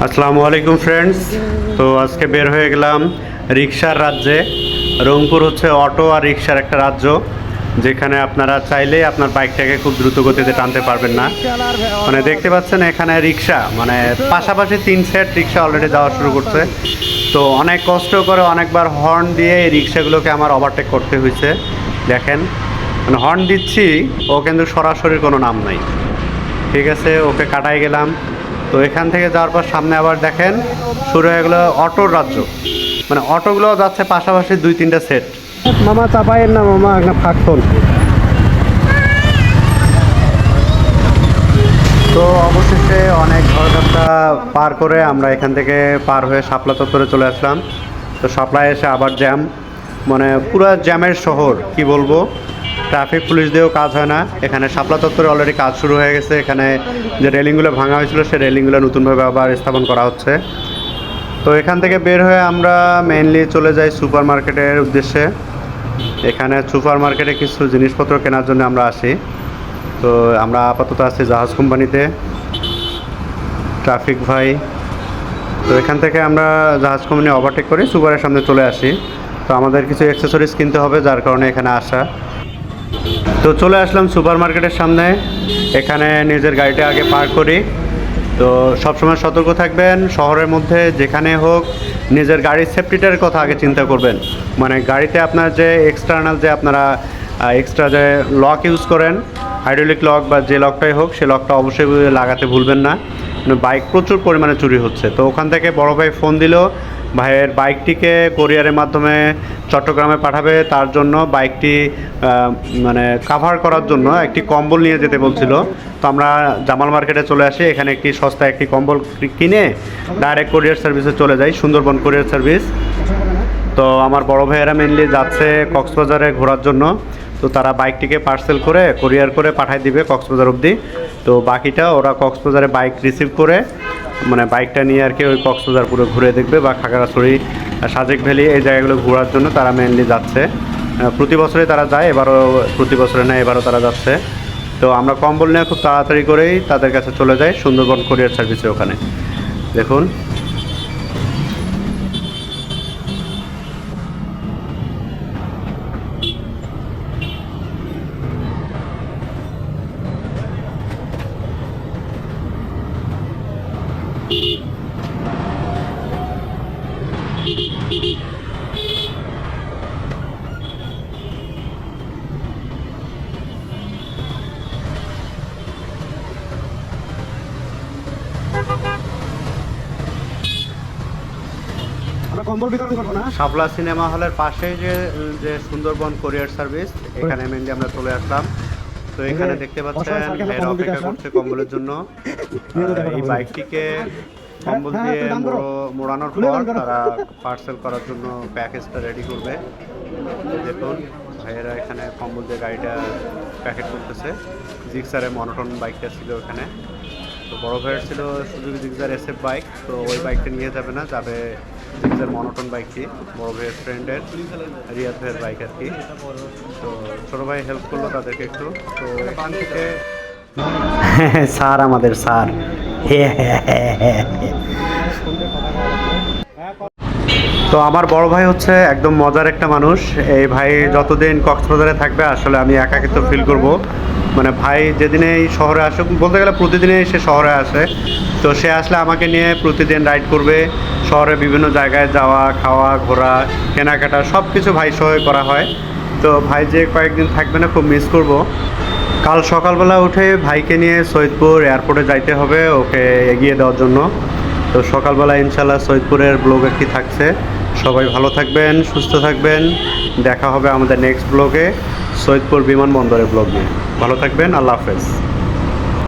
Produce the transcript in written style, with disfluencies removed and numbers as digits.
আসসালামু আলাইকুম ফ্রেন্ডস। তো আজকে বের হয়ে গেলাম রিক্সার রাজ্যে। রংপুর হচ্ছে অটো আর রিক্সার একটা রাজ্য, যেখানে আপনারা চাইলেই আপনার বাইকটাকে খুব দ্রুত গতিতে টানতে পারবেন না। মানে দেখতে পাচ্ছেন এখানে রিক্সা, মানে পাশাপাশি 3 সেট রিক্সা অলরেডি যাওয়া শুরু করছে। তো অনেক কষ্ট করে অনেকবার হর্ন দিয়ে এই রিক্সাগুলোকে আমার ওভারটেক করতে হয়েছে। দেখেন, মানে হর্ন দিচ্ছি, ও কিন্তু সরাসরি কোনো নাম নাই। ঠিক আছে, ওকে কাটাই গেলাম। তো এখান থেকে যাওয়ার পর সামনে আবার দেখেন শুরু হয়ে গেলো অটোর রাজ্য। মানে অটোগুলো যাচ্ছে পাশাপাশি 2-3টা সেট। মামা চাপাইয়ের না মামা, একটা ফাঁকতন। তো অবশেষে অনেক ঝড়ঝাপটা পার করে আমরা এখান থেকে পার হয়ে শাপলা চত্বরে চলে আসলাম। তো শাপলায় এসে আবার জ্যাম, মানে পুরো জ্যামের শহর, কি বলবো। ট্রাফিক পুলিশ দিয়েও কাজ হয় না এখানে। শাপলা চত্বরে অলরেডি কাজ শুরু হয়ে গেছে। এখানে যে রেলিংগুলো ভাঙা হয়েছিল সেই রেলিংগুলো নতুনভাবে আবার স্থাপন করা হচ্ছে। তো এখান থেকে বের হয়ে আমরা মেইনলি চলে যাই সুপার মার্কেটের উদ্দেশ্যে। এখানে সুপার মার্কেটে কিছু জিনিসপত্র কেনার জন্য আমরা আসি। তো আমরা আপাতত আছি জাহাজ কোম্পানিতে। ট্রাফিক ভাই, তো এখান থেকে আমরা জাহাজ কোম্পানি ওভারটেক করে সুপারের সামনে চলে আসি। তো আমাদের কিছু অ্যাক্সেসরিজ কিনতে হবে, যার কারণে এখানে আসা। তো চলে আসলাম সুপার মার্কেটের সামনে। এখানে নিজের গাড়িটা আগে পার্ক করি। তো সবসময় সতর্ক থাকবেন, শহরের মধ্যে যেখানে হোক নিজের গাড়ির সেফটিটার কথা আগে চিন্তা করবেন। মানে গাড়িতে আপনার যে এক্সটার্নাল যে আপনারা এক্সট্রা যে লক ইউজ করেন, হাইড্রোলিক লক বা যে লকটাই হোক, সে লকটা অবশ্যই লাগাতে ভুলবেন না। বাইক প্রচুর পরিমাণে চুরি হচ্ছে। তো ওখান থেকে বড় ভাই ফোন দিল, ভাইয়ের বাইকটিকে কোরিয়ারের মাধ্যমে চট্টগ্রামে পাঠাবে। তার জন্য বাইকটি মানে কাভার করার জন্য একটি কম্বল নিয়ে যেতে বলছিল। তো আমরা জামাল মার্কেটে চলে আসি। এখানে একটি সস্তায় একটি কম্বল কিনে ডাইরেক্ট কোরিয়ার সার্ভিসে চলে যাই, সুন্দরবন কোরিয়ার সার্ভিস। তো আমার বড় ভাইয়েরা মেনলি যাচ্ছে কক্সবাজারে ঘোরার জন্য। তো তারা বাইকটিকে পার্সেল করে কোরিয়ার করে পাঠিয়ে দিবে কক্সবাজার অবধি। তো বাকিটা ওরা কক্সবাজারে বাইক রিসিভ করে, মানে বাইকটা নিয়ে আর কি ওই কক্সবাজার পুরো ঘুরে দেখবে, বা খাগড়াছড়ি, সাজেক ভ্যালি, এই জায়গাগুলো ঘোরার জন্য তারা মেনলি যাচ্ছে। প্রতি বছরে তারা যায়, এবারও প্রতি বছরে না, এবারও তারা যাচ্ছে। তো আমরা কম্বল নিয়ে খুব তাড়াতাড়ি করেই তাদের কাছে চলে যাই, সুন্দরবন কোরিয়ার সার্ভিসে। ওখানে দেখুন, শাপলা সিনেমা হলের পাশে যে যে সুন্দরবন কোরিয়ার সার্ভিস, এখানে মেনলি আমরা চলে আসলাম। তো এখানে দেখতে পাচ্ছেন ভাইয়েরা অপেক্ষা করছে কম্বলের জন্য। এই বাইকটিকে কম্বল দিয়ে মোড়ানোর পর তারা পার্সেল করার জন্য প্যাকেজটা রেডি করবে। দেখুন, ভাইয়েরা এখানে কম্বল দিয়ে গাড়িটা প্যাকেট করতেছে। জিক্সারের মনোটন বাইকটা ছিল এখানে। তো বড় ভাইয়ের ছিল সুজুকি জিক্সার এসএফ বাইক। তো ওই বাইকটা নিয়ে যাবে না, যাবে জিক্সার মনোটন বাইকটি, বড় ভাইয়ের ফ্রেন্ডের, রিয়াদ ভাইয়ের বাইক আর কি। তো ছোটো ভাই হেল্প করলো তাদেরকে একটু। তো এখান থেকে স্যার, আমাদের স্যার। তো আমার বড় ভাই হচ্ছে একদম মজার একটা মানুষ। এই ভাই যতদিন কক্সবাজারে থাকবে আসলে আমি একাকিত্ব ফিল করব। মানে ভাই যেদিনেই শহরে আসুক, বলতে গেলে প্রতিদিনই সে শহরে আসে। তো সে আসলে আমাকে নিয়ে প্রতিদিন রাইড করবে। শহরে বিভিন্ন জায়গায় যাওয়া, খাওয়া, ঘোরা, কেনাকাটা সব কিছু ভাই সহ করা হয়। তো ভাই যে কয়েকদিন থাকবে না, খুব মিস করব। কাল সকালবেলা উঠে ভাইকে নিয়ে সৈয়দপুর এয়ারপোর্টে যাইতে হবে, ওকে এগিয়ে দেওয়ার জন্য। তো সকালবেলা ইনশাল্লাহ সৈয়দপুরের ব্লগ একটি থাকছে। সবাই ভালো থাকবেন, সুস্থ থাকবেন। দেখা হবে আমাদের নেক্সট ব্লগে, সৈয়দপুর বিমানবন্দরের ব্লগ নিয়ে। ভালো থাকবেন, আল্লাহ হাফেজ।